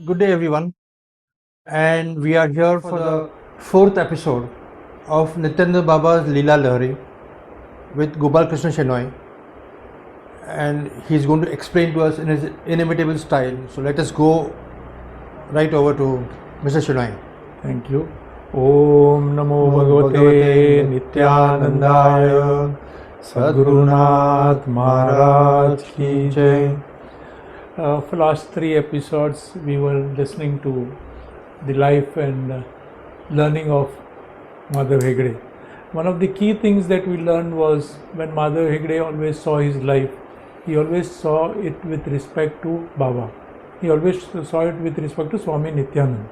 Good day, everyone, and we are here for the fourth episode of Nityananda Baba's Leela Lahari with Gopalkrishna Shenoy, and he's going to explain to us in his inimitable style. So let us go right over to Mr. Shenoy. Thank you. Om Namo Bhagavate Nityanandaya Sadgurunath Maharaj Ki Jai. For last 3 episodes we were listening to the life and learning of Madhav Hegde. One of the key things that we learned was when Madhav Hegde always saw his life, he always saw it with respect to Baba. He always saw it with respect to Swami Nityananda.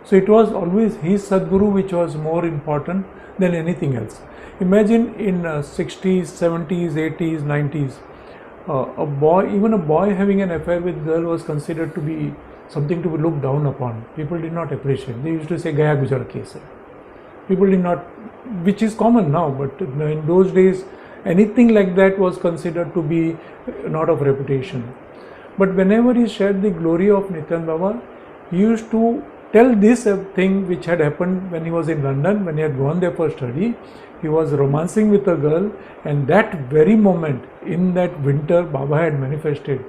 So it was always his Sadguru which was more important than anything else. Imagine in 60s, 70s, 80s, 90s, even a boy having an affair with girl was considered to be something to be looked down upon. People did not appreciate. They used to say Gaya Gujara case. People did not, which is common now, but in those days anything like that was considered to be not of reputation. But whenever he shared the glory of Nityananda Baba, he used to tell this thing which had happened when he was in London, when he had gone there for study. He was romancing with a girl, and that very moment in that winter Baba had manifested,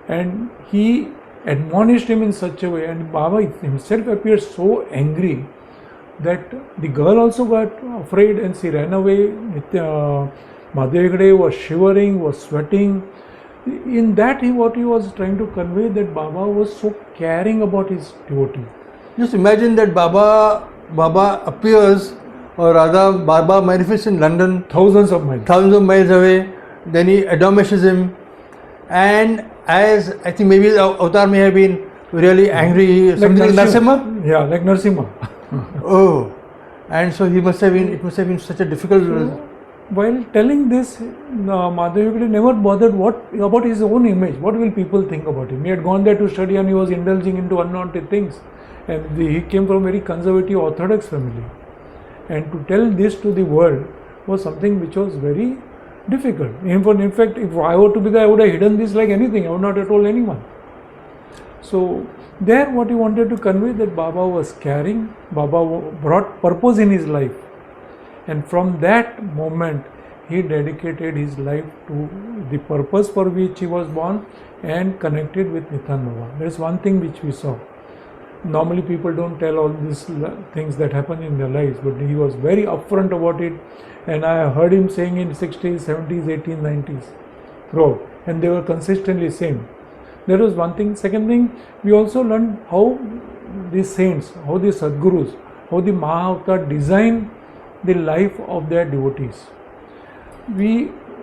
and he admonished him in such a way, and Baba himself appeared so angry that the girl also got afraid and she ran away. Madhav Hegde was shivering, was sweating. In that what he was trying to convey, that Baba was so caring about his devotee. Just imagine that Baba appears, or rather Baba manifests in London, thousands of miles away. Then he admonishes him, and as I think maybe the avatar may have been really angry, like something like Narasimha. Yeah, like Narasimha. Oh, and so it must have been such a difficult. So, while telling this, Madhav Hegde never bothered about his own image. What will people think about him? He had gone there to study and he was indulging into unwanted things, and he came from a very conservative orthodox family. And to tell this to the world was something which was very difficult. In fact, if I were to be there, I would have hidden this like anything. I would not have told anyone. So there what he wanted to convey, that Baba was caring, Baba brought purpose in his life. And from that moment, he dedicated his life to the purpose for which he was born and connected with Nityananda Baba. There is one thing which we saw. Normally people don't tell all these things that happen in their lives, but he was very upfront about it, and I heard him saying in 60s, 70s, 80s, 90s throughout, and they were consistently same. That was one thing. Second thing, we also learned how the saints, how the Sadgurus, how the Mahavatar design the life of their devotees.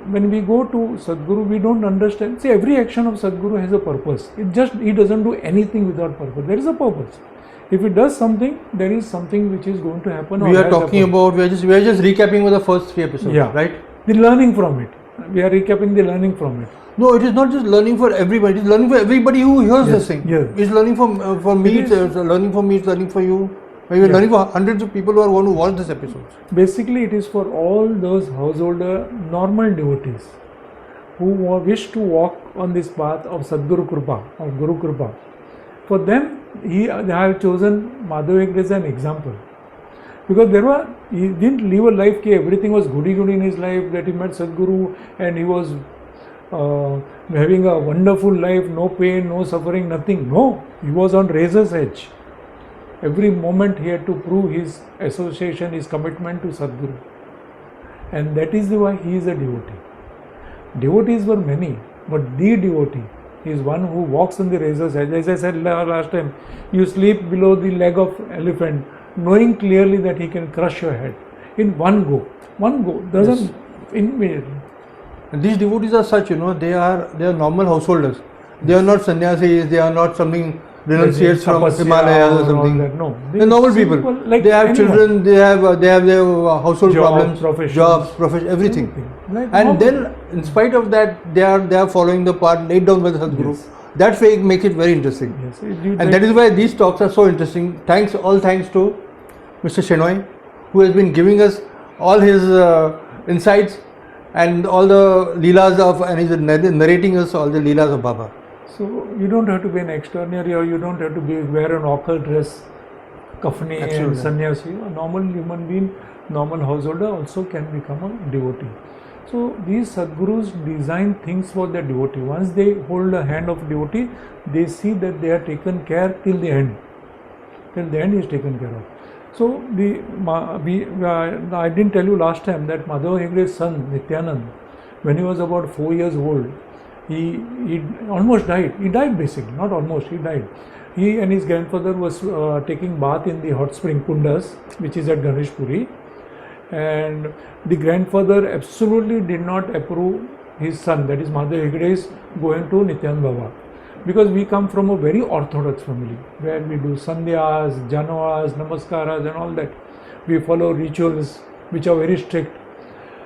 When we go to Sadguru, we don't understand. See, every action of Sadguru has a purpose. He doesn't do anything without purpose. There is a purpose. If he does something, there is something which is going to happen. We are just recapping with the first 3 episodes, right? The learning from it. We are recapping the learning from it. No, it is not just learning for everybody. It is learning for everybody who hears this thing. Yes. It's learning for me. It's learning for me. It's learning for you. Maybe learning for hundreds of people who are going to watch this episode. Basically, it is for all those householder, normal devotees who wish to walk on this path of Sadguru Kripa or Guru Kripa. For them, they have chosen Madhav Hegde as an example. Because he didn't live a life where everything was goody in his life, that he met Sadguru and he was having a wonderful life, no pain, no suffering, nothing. No, he was on razor's edge. Every moment he had to prove his association, his commitment to Sadguru. And that is why he is a devotee. Devotees were many, but the devotee is one who walks on the razor's edge. As I said last time, you sleep below the leg of elephant, knowing clearly that he can crush your head in one go. One go, doesn't immediately. And these devotees are such, they are normal householders. They are not sannyasis, they are not something renunciates from Himalayas or something. No, they are normal people. Like they have anyone. Children, they have their household problems, jobs, profession, everything. Like and then, in spite of that, they are following the path laid down by the Sadguru. Yes. That way makes it very interesting. Yes. And that is why these talks are so interesting. All thanks to Mr. Shenoy, who has been giving us all his insights and all the Leelas and he's narrating us all the Leelas of Baba. So you don't have to be an extraordinary, or you don't have to wear an ochre dress, kafni and Absolutely. sannyasi. A normal human being, normal householder also can become a devotee. So these Sadgurus design things for their devotee. Once they hold a hand of devotee, they see that they are taken care till the end. Till the end is taken care of. So I didn't tell you last time that Madhava Hegde's son Nityananda, when he was about 4 years old, he almost died. He died basically, not almost, he died. He and his grandfather was taking bath in the hot spring Kundas, which is at Ganeshpuri, and the grandfather absolutely did not approve his son, that is Madhava Hegde's, going to Nityananda Baba. Because we come from a very orthodox family where we do sandhyas, janavas, namaskaras and all that. We follow rituals which are very strict.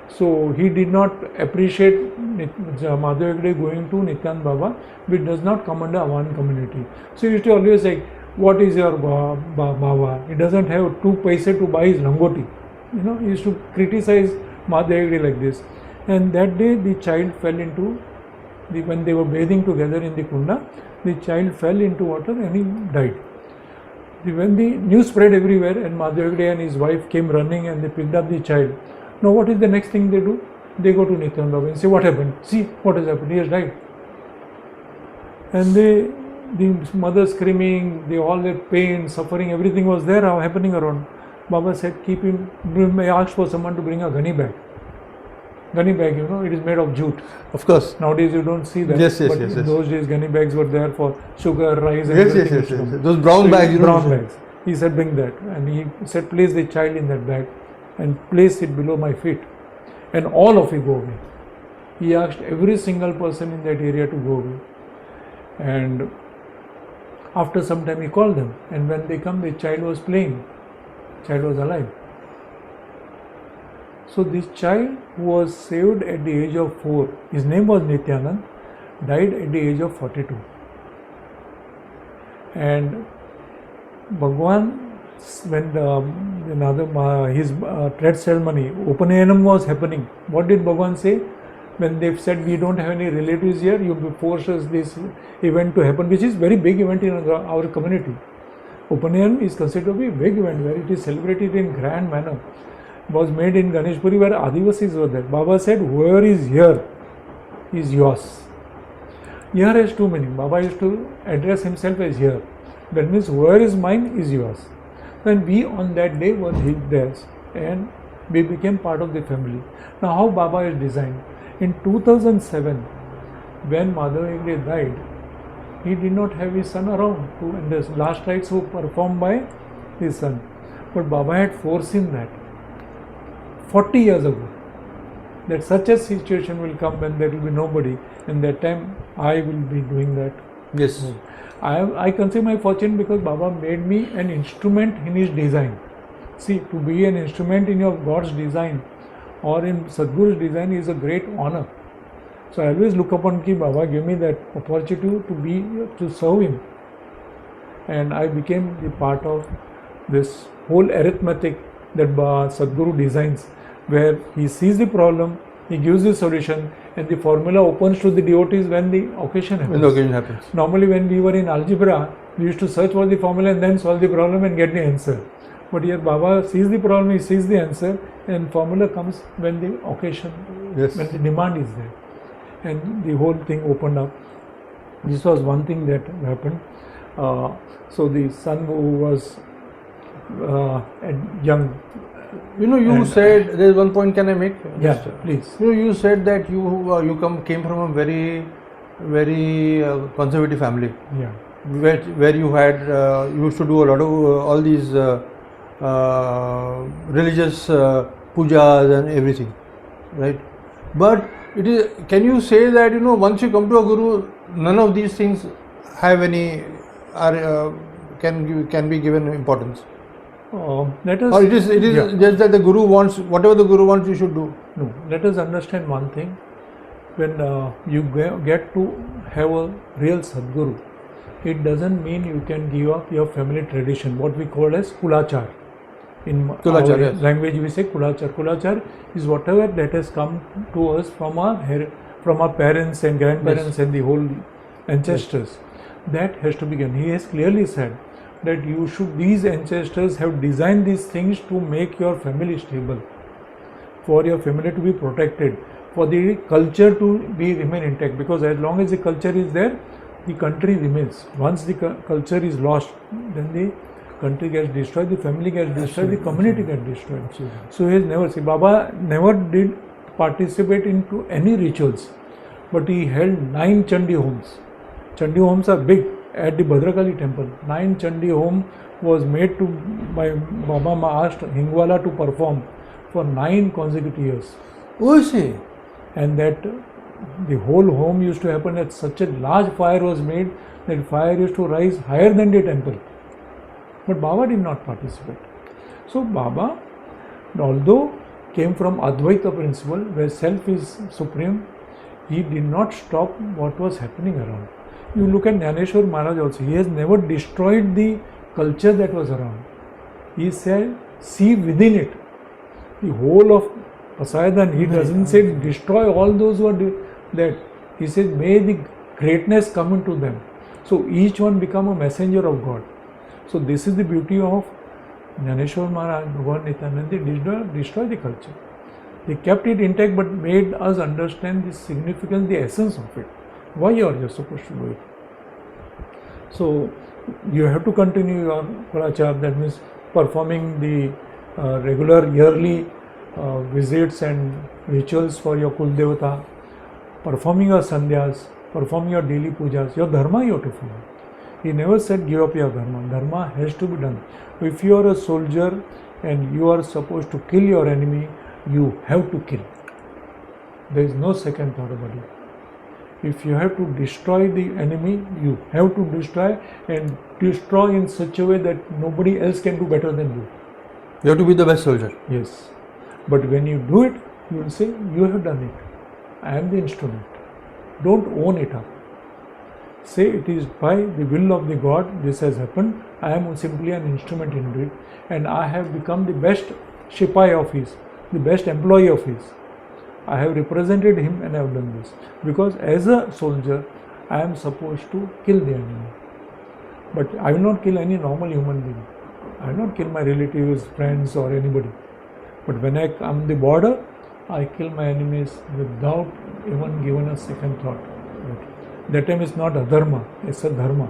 So he did not appreciate Madhava Hegde going to Nityananda Baba, which does not come under one community. So he used to always say, what is your Baba? He doesn't have 2 paise to buy his langoti. You know, he used to criticize Madhava Hegde like this. And that day the child fell into, when they were bathing together in the kunda, the child fell into water and he died. When the news spread everywhere and Madhava Hegde and his wife came running and they picked up the child. Now what is the next thing they do? They go to Nityananda Baba and say, what happened? See what has happened, he has died. And the mother screaming, all their pain, suffering, everything was there happening around. Baba said, keep him, I asked for someone to bring a gunny bag. Gunny bag, you know, it is made of jute. Of course. Nowadays you don't see that. Yes, but in those days gunny bags were there for sugar, rice and everything. Yes. Those brown bags, brown bags. He said, bring that. And he said, place the child in that bag and place it below my feet. And all of you go away. He asked every single person in that area to go away. And after some time he called them. And when they come, the child was playing. Child was alive. So this child who was saved at the age of 4, his name was Nityananda, died at the age of 42. And Bhagwan, when his thread ceremony, Upaнаянam was happening, what did Bhagwan say? When they said, we don't have any relatives here, you force us this event to happen, which is very big event in our community. Upaнаянam is considered to be a big event where it is celebrated in grand manner. Was made in Ganeshpuri where Adivasis were there. Baba said, whoever is here is yours. Here has 2 meanings. Baba used to address himself as here. That means whoever is mine is yours. Then we on that day were theirs and we became part of the family. Now how Baba is designed? In 2007, when Madhava Hegde died, he did not have his son around. And the last rites were performed by his son. But Baba had foreseen that 40 years ago, that such a situation will come when there will be nobody, and that time I will be doing that. Yes. I consider my fortune because Baba made me an instrument in his design. See, to be an instrument in your God's design or in Sadguru's design is a great honor. So I always look upon Ki Baba gave me that opportunity to serve him. And I became the part of this whole arithmetic that Sadguru designs, where he sees the problem, he gives the solution, and the formula opens to the devotees when the occasion happens. When the occasion happens. Normally when we were in algebra, we used to search for the formula and then solve the problem and get the answer. But here Baba sees the problem, he sees the answer, and formula comes when the occasion, Yes. when the demand is there. And the whole thing opened up. This was one thing that happened. So the son who was young. You know, you said, there is one point can I make? Yeah, please. You said that you came from a very, very conservative family. Yeah. Where you had you used to do a lot of all these religious pujas and everything, right? But it is. Can you say that once you come to a guru, none of these things have any can be given importance? Let us. Or it is just that the guru wants whatever the guru wants you should do. No. Let us understand one thing. When you get to have a real Sadguru, it doesn't mean you can give up your family tradition, what we call as kulachar. In Kulachar, our yes. language we say kulachar. Kulachar is whatever that has come to us from our parents and grandparents, Yes. and the whole ancestors. That has to begin. He has clearly said that these ancestors have designed these things to make your family stable, for your family to be protected, for the culture to remain intact, because as long as the culture is there, the country remains. Once the culture is lost, then the country gets destroyed, the family gets destroyed, the community gets destroyed. So he has never seen, Baba never did participate into any rituals, but he held 9 Chandi homes. Chandi homes are big at the Bhadrakali temple. 9 Chandi home was made by Baba asked Hingwala to perform for 9 consecutive years. Oh, see. And that the whole home used to happen that such a large fire was made that fire used to rise higher than the temple. But Baba did not participate. So Baba, although came from Advaita principle where self is supreme, he did not stop what was happening around. You look at Jnaneshwar Maharaj also, he has never destroyed the culture that was around. He said, see within it. The whole of Pasayadan, he doesn't say destroy all those who are that. He says, may the greatness come into them. So each one become a messenger of God. So this is the beauty of Jnaneshwar Maharaj, Bhagwan Nityananda. They did not destroy the culture. They kept it intact but made us understand the significance, the essence of it. Why you are supposed to do it. So you have to continue your Kulachar, that means performing the regular yearly visits and rituals for your Kul Devata, performing your Sandhyas, performing your daily pujas, your dharma you have to follow. He never said give up your dharma. Dharma has to be done. If you are a soldier and you are supposed to kill your enemy, you have to kill. There is no second thought about it. If you have to destroy the enemy, you have to destroy, and destroy in such a way that nobody else can do better than you. You have to be the best soldier. Yes. But when you do it, you will say, you have done it. I am the instrument. Don't own it up. Say it is by the will of the God this has happened. I am simply an instrument in it, and I have become the best Shipai of his, the best employee of his. I have represented him and I have done this. Because as a soldier, I am supposed to kill the enemy. But I will not kill any normal human being. I will not kill my relatives, friends or anybody. But when I come the border, I kill my enemies without even giving a second thought. That time it's not adharma, it's a dharma.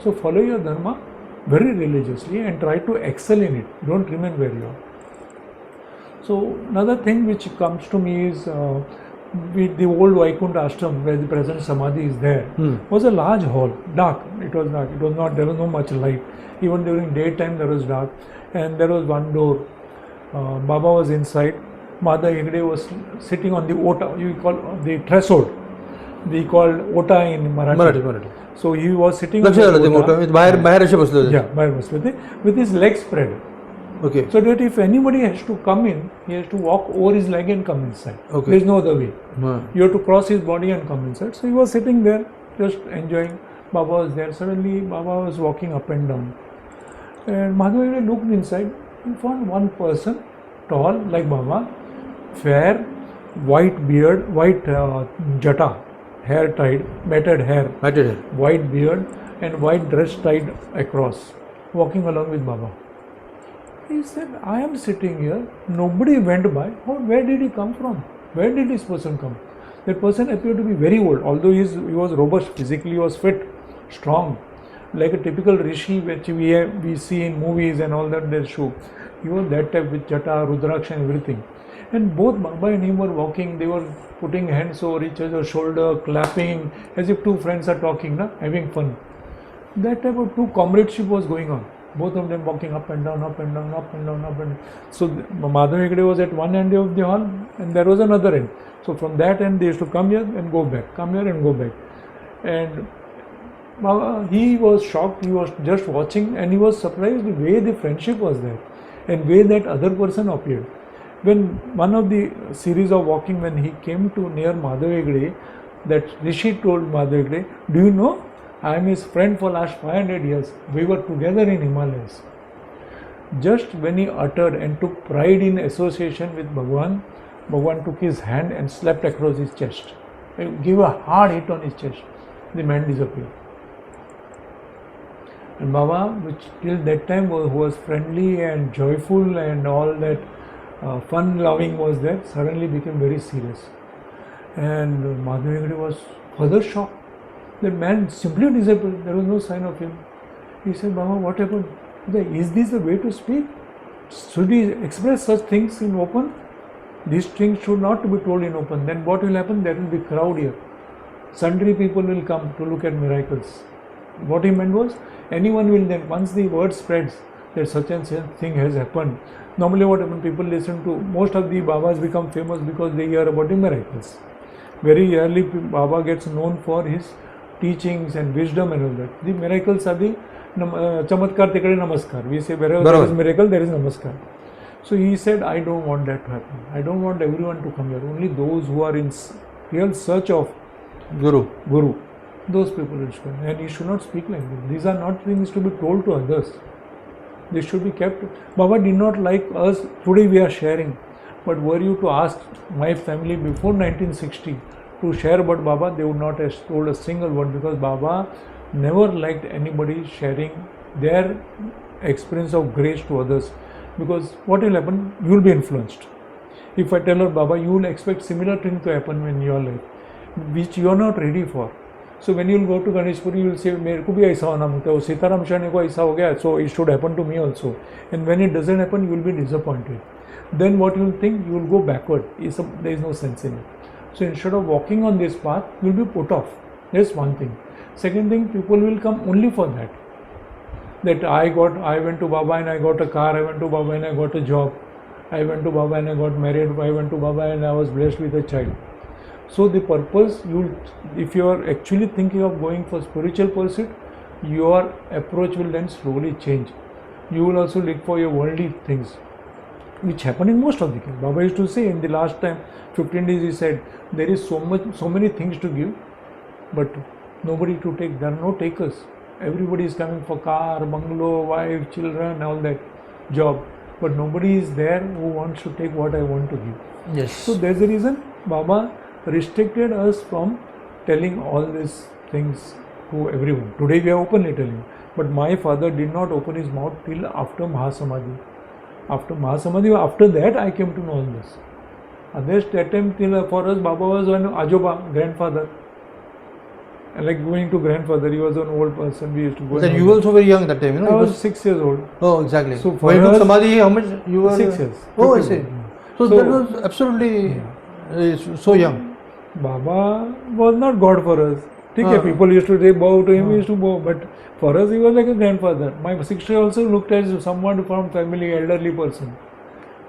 So follow your dharma very religiously and try to excel in it. Don't remain where you are. So another thing which comes to me is with the old Vaikuntha ashram where the present Samadhi is there, was a large hall, dark. It was dark. It was not, there was no much light. Even during daytime there was dark, and there was one door. Baba was inside. Mother Hegde was sitting on the ota, you call the threshold. We call ota in Marathi. So he was sitting on the ota, with his legs spread. Okay. So that if anybody has to come in, he has to walk over his leg and come inside. Okay. There is no other way. You have to cross his body and come inside. So he was sitting there, just enjoying. Baba was there. Suddenly, Baba was walking up and down. And Madhavendra looked inside. He found one person, tall like Baba, fair, white beard, white jata, hair tied, matted hair, white beard, and white dress tied across, walking along with Baba. He said, I am sitting here, nobody went by. Where did he come from? Where did this person come? That person appeared to be very old, although he was robust, physically he was fit, strong, like a typical rishi which we see in movies and all that they show. He was that type with jata, rudraksha and everything. And both Baba and him were walking, they were putting hands over each other's shoulder, clapping, as if two friends are talking, having fun. That type of true comradeship was going on. Both of them walking up and down, up and down, up and down, up and down. So Madhav Hegde was at one end of the hall and there was another end. So from that end they used to come here and go back, come here and go back. And he was shocked, he was just watching and he was surprised the way the friendship was there and way that other person appeared. When one of the series of walking, when he came to near Madhav Hegde, that Rishi told Madhav Hegde, do you know, I am his friend for last 500 years. We were together in Himalayas. Just when he uttered and took pride in association with Bhagwan, Bhagwan took his hand and slapped across his chest. He gave a hard hit on his chest. the man disappeared. And Baba, which till that time was friendly and joyful and all that fun loving was there, suddenly became very serious. And Madhav Hegde was further shocked. The man simply disappeared. There was no sign of him. He said, Baba, what happened? He said, is this the way to speak? Should we express such things in open? These things should not be told in open. Then what will happen? There will be crowd here. Sundry people will come to look at miracles. What he meant was, anyone will then, once the word spreads that such and such thing has happened, normally what happens, people listen to, most of the Babas become famous because they hear about the miracles. Very early Baba gets known for his teachings and wisdom and all that. The miracles are the chamatkar tekade namaskar. We say wherever there is miracle, there is namaskar. So he said, I don't want that to happen. I don't want everyone to come here. Only those who are in real search of Guru, those people will come. And he should not speak like this. These are not things to be told to others. They should be kept. Baba did not like us. Today we are sharing. But were you to ask my family before 1960 to share about Baba, they would not have told a single word, because Baba never liked anybody sharing their experience of grace to others. Because what will happen? You will be influenced. If I tell her, Baba, you will expect similar thing to happen in your life, which you are not ready for. So when you will go to Ganeshpuri, you will say, मेरे को भी ऐसा होना होता है, सीताराम शरणे को ऐसा हो गया, so it should happen to me also. And when it doesn't happen, you will be disappointed. Then what you will think? You will go backward. There is no sense in it. So instead of walking on this path, you will be put off. That's one thing. Second thing, people will come only for that. That I went to Baba and I got a car, I went to Baba and I got a job, I went to Baba and I got married, I went to Baba and I was blessed with a child. So the purpose, if you are actually thinking of going for spiritual pursuit, your approach will then slowly change. You will also look for your worldly things, which happen in most of the cases. Baba used to say in the last time, 15 days, he said, there is so many things to give, but nobody to take. There are no takers. Everybody is coming for car, bungalow, wife, children, all that job, but nobody is there who wants to take what I want to give. Yes. So there's a reason Baba restricted us from telling all these things to everyone. Today we are openly telling, but my father did not open his mouth till after Mahasamadhi. After that I came to know all this. At that time, for us, Baba was an Ajoba, grandfather. And like going to grandfather, he was an old person. We used to go. Then you also very young that time, you know? I was 6 years old. Oh, exactly. So for you Samadhi, how much you were? 6 years. Oh, I see. So that was absolutely so young. Baba was not God for us. People used to bow to him, we used to bow, but for us he was like a grandfather. My sister also looked as someone from family, elderly person.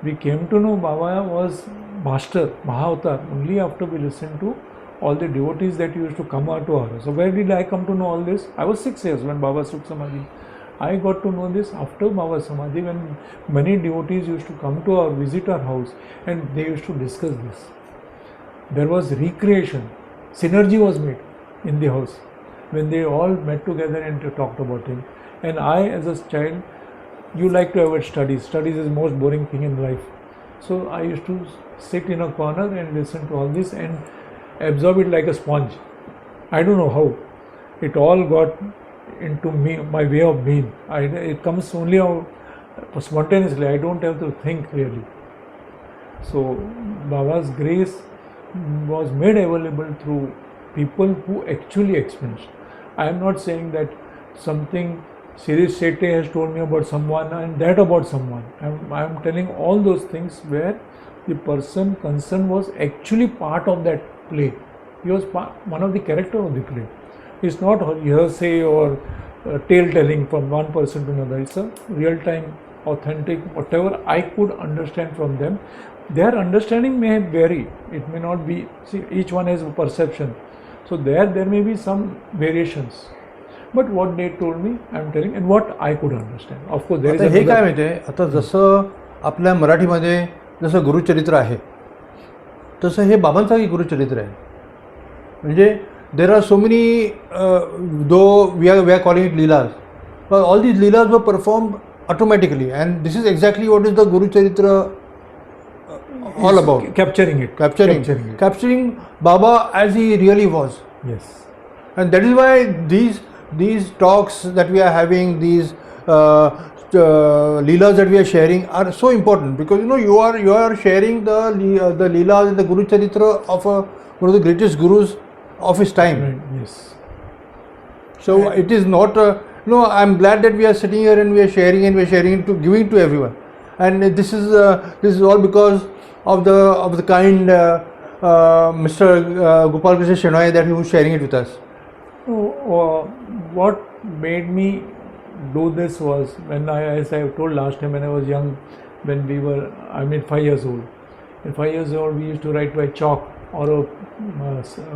We came to know Baba was Master, Mahavatar, only after we listened to all the devotees that used to come out to our house. So where did I come to know all this? I was 6 years when Baba took Samadhi. I got to know this after Baba Samadhi, when many devotees used to come to visit our house and they used to discuss this. There was recreation, synergy was made in the house when they all met together and talked about him. And I, as a child, you like to avoid studies. Studies is the most boring thing in life. So I used to sit in a corner and listen to all this and absorb it like a sponge. I don't know how. It all got into me, my way of being. It comes only out spontaneously. I don't have to think really. So Baba's grace was made available through people who actually experienced. I am not saying that something Shirish Shete has told me about someone and that about someone. I am telling all those things where the person concerned was actually part of that play. He was one of the character of the play. It's not hearsay or tale telling from one person to another. It's a real time, authentic, whatever I could understand from them. Their understanding may vary. It may not be, see, each one has a perception. So there may be some variations. But what they told me, I am telling, and what I could understand. Of course, there is हे काय माहिती आहे, आता जसं आपल्या मराठीमध्ये जसं गुरुचरित्र आहे, तसं हे बाबांचं गुरुचरित्र आहे. म्हणजे there are so many, though we are calling it Leelas, but all these Leelas were performed automatically, and this is exactly what is the Guru Charitra all about. Capturing Baba as he really was. Yes. And that is why these talks that we are having, these Leelas that we are sharing are so important, because you are sharing the Leelas and the Guru Charitra of one of the greatest gurus of his time. Right. Yes. So it is not. I'm glad that we are sitting here and we are sharing it to giving to everyone. And this is all because of the kind Mr. Gopalkrishna Shenoy, that he was sharing it with us. What made me do this was when as I told last time, when I was young, when we were 5 years old. At 5 years old, we used to write by chalk or a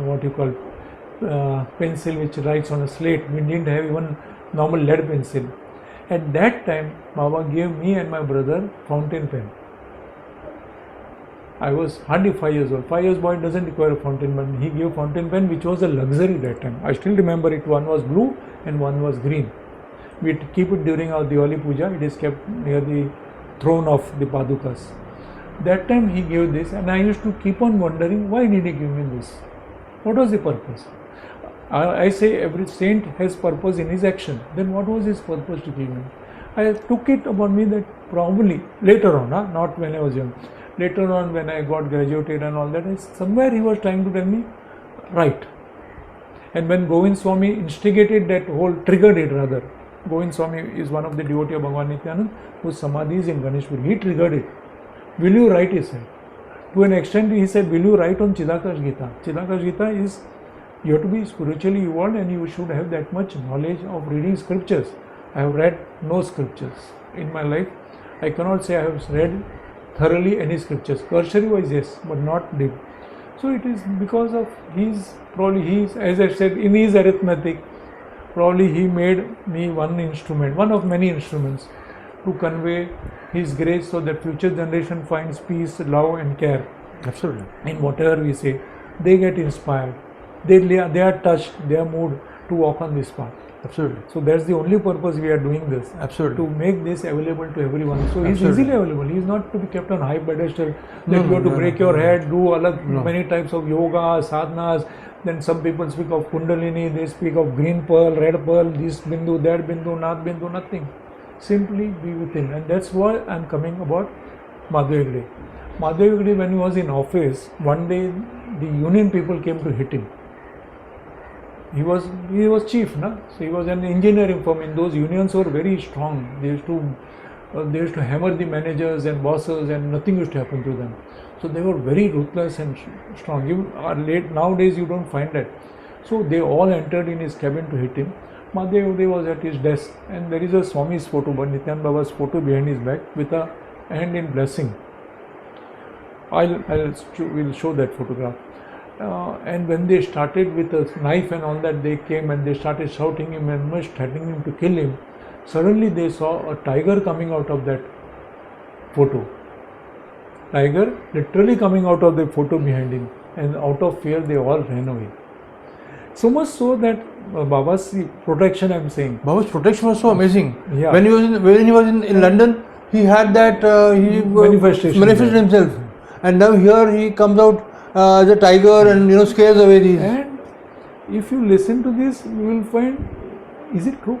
what you call pencil which writes on a slate. We didn't have even normal lead pencil. At that time, Baba gave me and my brother fountain pen. I was hardly 5 years old. 5 years boy doesn't require a fountain pen. He gave fountain pen, which was a luxury that time. I still remember it. One was blue and one was green. We keep it during our Diwali Puja. It is kept near the throne of the Padukas. That time he gave this, and I used to keep on wondering, why did he give me this? What was the purpose? I say every saint has purpose in his action. Then what was his purpose to give me? I took it upon me that probably later on, not when I was young, later on when I got graduated and all that, somewhere he was trying to tell me, write. And when Govind Swami instigated that whole, triggered it rather. Govind Swami is one of the devotees of Bhagwan Nityananda, whose samadhi is in Ganeshpur. He triggered it. Will you write, he said. To an extent, he said, will you write on Chidakash Gita? Chidakash Gita is, you have to be spiritually evolved and you should have that much knowledge of reading scriptures. I have read no scriptures in my life. I cannot say I have read thoroughly any scriptures. Cursory wise, yes, but not deep. So it is because of his, as I said, in his arithmetic, probably he made me one instrument, one of many instruments to convey his grace so that future generation finds peace, love and care. Absolutely. In whatever we say, they get inspired, they are touched, they are moved to walk on this path. Absolutely. So that's the only purpose we are doing this. Absolutely. To make this available to everyone. So he's Absolutely. easily available. He's not to be kept on high pedestal that you have to break your head, do many types of yoga, sadhanas. Then some people speak of Kundalini, they speak of green pearl, red pearl, this bindu, that bindu, nath bindu, nothing. Simply be within. And that's why I'm coming about Madhav Hegde. Madhav Hegde, when he was in office, one day the union people came to hit him. He was chief, so he was an engineering firm. In those unions were very strong. They used to hammer the managers and bosses, and nothing used to happen to them. So they were very ruthless and strong. Nowadays you don't find that. So they all entered in his cabin to hit him. Madhav Hegde was at his desk, and there is a Swami's photo, Nityananda Baba's photo behind his back with a hand in blessing. We'll show that photograph. And when they started with a knife and all that, they came and they started shouting him and much threatening him to kill him. Suddenly they saw a tiger coming out of that photo. Tiger literally coming out of the photo behind him, and out of fear they all ran away. So much so that Baba's protection, I'm saying. Baba's protection was so amazing. Yeah. When he was in London, he had that he manifested himself, and now here he comes out as a tiger and scares away these. And if you listen to this, you will find, is it true?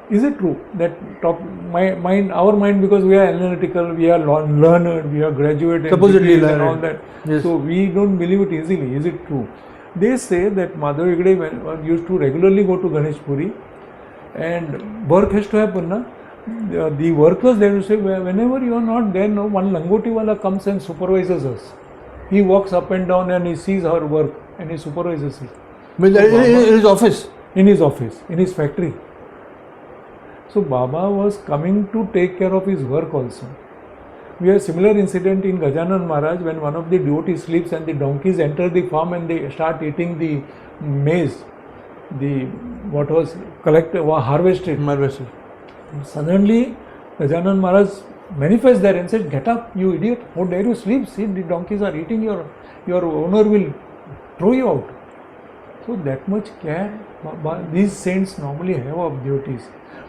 Is it true that our mind, because we are analytical, we are learned, we are graduate, supposedly learned, and all that. Yes. So we don't believe it easily. Is it true? They say that Madhav Hegde used to regularly go to Ganeshpuri, and work has to happen. The workers, they will say, whenever you are not there, one Langoti wala comes and supervises us. He walks up and down and he sees our work and he supervises it. In his office? In his office, in his factory. So Baba was coming to take care of his work also. We have a similar incident in Gajanan Maharaj, when one of the devotees sleeps and the donkeys enter the farm and they start eating the maize, what was collected or harvested. Suddenly Gajanan Maharaj manifests there and says, get up, you idiot, how dare you sleep? See, the donkeys are eating, your owner will throw you out. So that much care these saints normally have of devotees.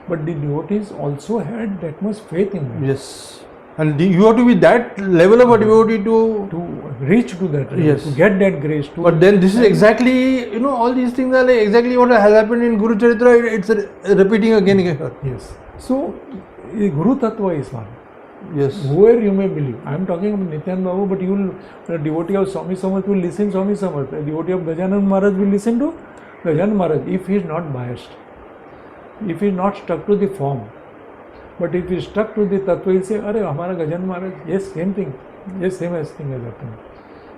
But the devotees also had that much faith in them. Yes. And you have to be that level of a devotee to reach to that level, Yes. to get that grace. But then this is exactly, all these things are like exactly what has happened in Guru Charitra. It's repeating again and again. Yes. So, Guru Tattva is one. Yes. Whoever you may believe. I am talking about Nityananda Baba, but a devotee of Swami Samarth will listen to Swami Samarth. A devotee of Gajanan Maharaj will listen to Gajanan Maharaj if he is not biased. If he is not stuck to the form. But if he is stuck to the Tattva, he will say, Arey, Hamara Gajanan Maharaj, yes, same thing. Yes, same as thing has happened.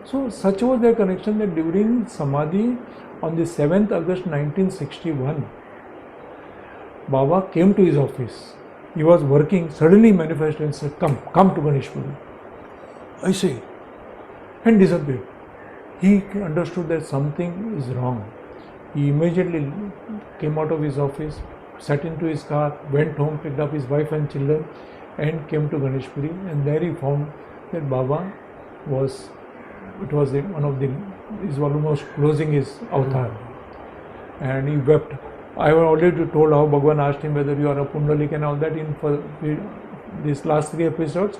So, such was their connection that during Samadhi on the 7th August 1961, Baba came to his office. He was working, suddenly manifested and said, come to Ganeshpuri. I see. And disappeared. He understood that something is wrong. He immediately came out of his office, sat into his car, went home, picked up his wife and children and came to Ganeshpuri, and there he found that Baba was almost closing his avatar, and he wept. I have already told how Bhagwan asked him whether you are a Pundalik and all that in these last 3 episodes.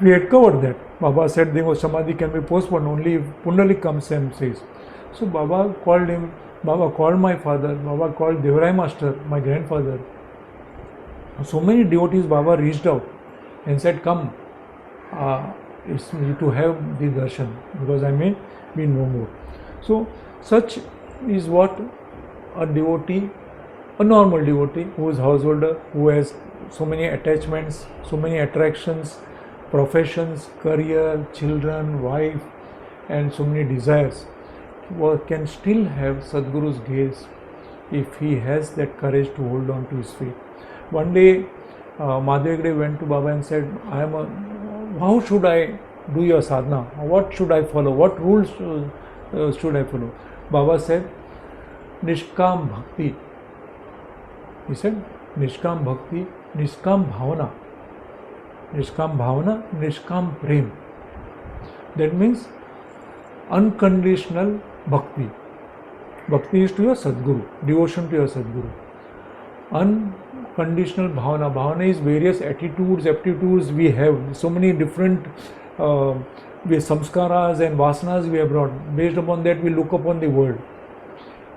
We had covered that. Baba said Samadhi can be postponed only if Pundalik comes and says. So Baba called him, Baba called my father, Baba called Devrai Master, my grandfather. So many devotees Baba reached out and said, come, it's to have the darshan, because I may be no more. So such is what a devotee, a normal devotee who is householder, who has so many attachments, so many attractions, professions, career, children, wife, and so many desires, can still have Sadguru's gaze if he has that courage to hold on to his faith. One day, Mahadev Hegde went to Baba and said, how should I do your sadhana? What should I follow? What rules should I follow? Baba said, Nishkam Bhakti. He said, Nishkam Bhakti, Nishkam Bhavana. Nishkam Bhavana, Nishkam Prem. That means unconditional Bhakti. Bhakti is to your Sadguru, devotion to your Sadguru. Unconditional Bhavana. Bhavana is various attitudes, aptitudes we have. So many different samskaras and vasanas we have brought. Based upon that, we look upon the world.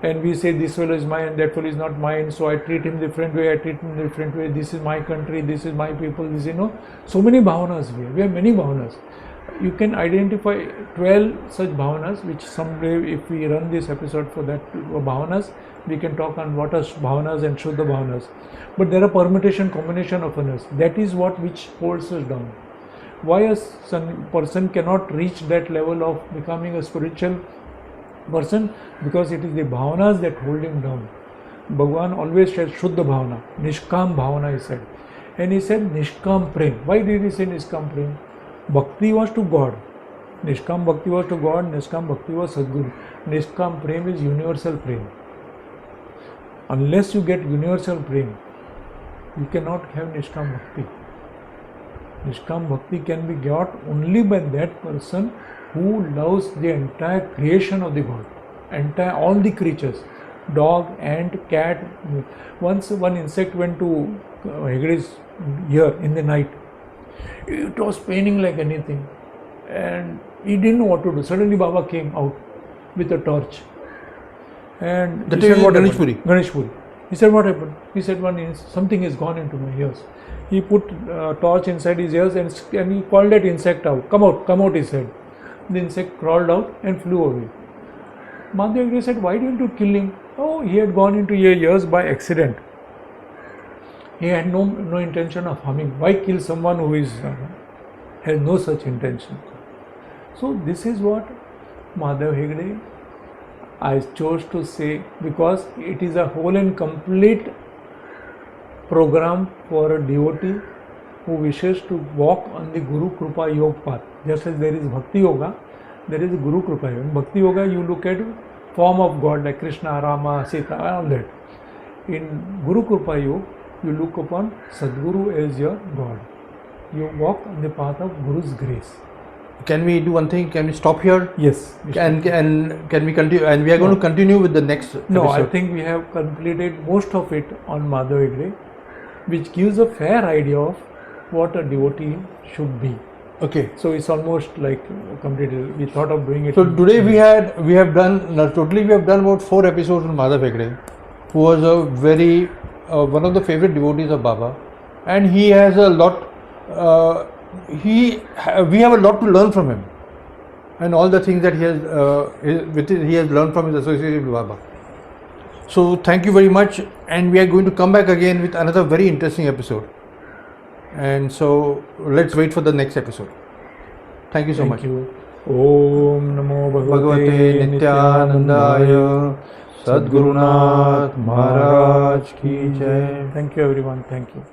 And we say, this fellow is mine, that fellow is not mine, so I treat him different way, this is my country, this is my people, so many bhavanas we have many bhavanas. You can identify 12 such bhavanas, which someday if we run this episode for that bhavanas, we can talk on what are bhavanas and Shuddha bhavanas. But there are permutation, combination of us. That is which holds us down. Why a person cannot reach that level of becoming a spiritual person? Because it is the bhavanas that hold him down. Bhagwan always said Shuddha bhavana, Nishkam bhavana he said. And he said Nishkam prem. Why did he say Nishkam prem? Bhakti was to God. Nishkam Bhakti was to God, Nishkam Bhakti was Sadguru. Nishkam prem is universal prem. Unless you get universal prem, you cannot have Nishkam Bhakti. Nishkam Bhakti can be got only by that person who loves the entire creation of the God, all the creatures, dog, ant, cat. Once one insect went to Hegde's ear in the night. It was paining like anything, and he didn't know what to do. Suddenly Baba came out with a torch, and That he said, is what Ganeshpuri. Ganeshpuri. He said, what happened? He said, something has gone into my ears. He put a torch inside his ears and he called that insect out. Come out, he said. The insect crawled out and flew away. Mahadev Hegde said, why didn't you kill him? Oh, he had gone into your ears by accident. He had no intention of harming. Why kill someone who has no such intention? So this is what Mahadev Hegde I chose to say, because it is a whole and complete program for a devotee who wishes to walk on the Guru Krupa Yoga path. Just as there is Bhakti Yoga, there is Guru Krupa Yoga. In Bhakti Yoga, you look at form of God like Krishna, Rama, Sita, all that. In Guru Krupa Yoga, you look upon Sadguru as your God. You walk on the path of Guru's grace. Can we do one thing? Can we stop here? Yes. And can we continue? And we are going to continue with the next No, episode. I think we have completed most of it on Mahadev Hegde, which gives a fair idea of what a devotee should be. Okay. So it's almost like completed. We thought of doing it. So today we have done about 4 episodes on Madhav Hegde, who was a very one of the favorite devotees of Baba, and he has a lot. We have a lot to learn from him, and all the things that he has learned from his association with Baba. So thank you very much, and we are going to come back again with another very interesting episode. And so let's wait for the next episode. Thank you so much. Thank you. Om Namo Bhagwate Nityanandaya Sadgurunath Maharaj Ki Jai. Thank you everyone. Thank you.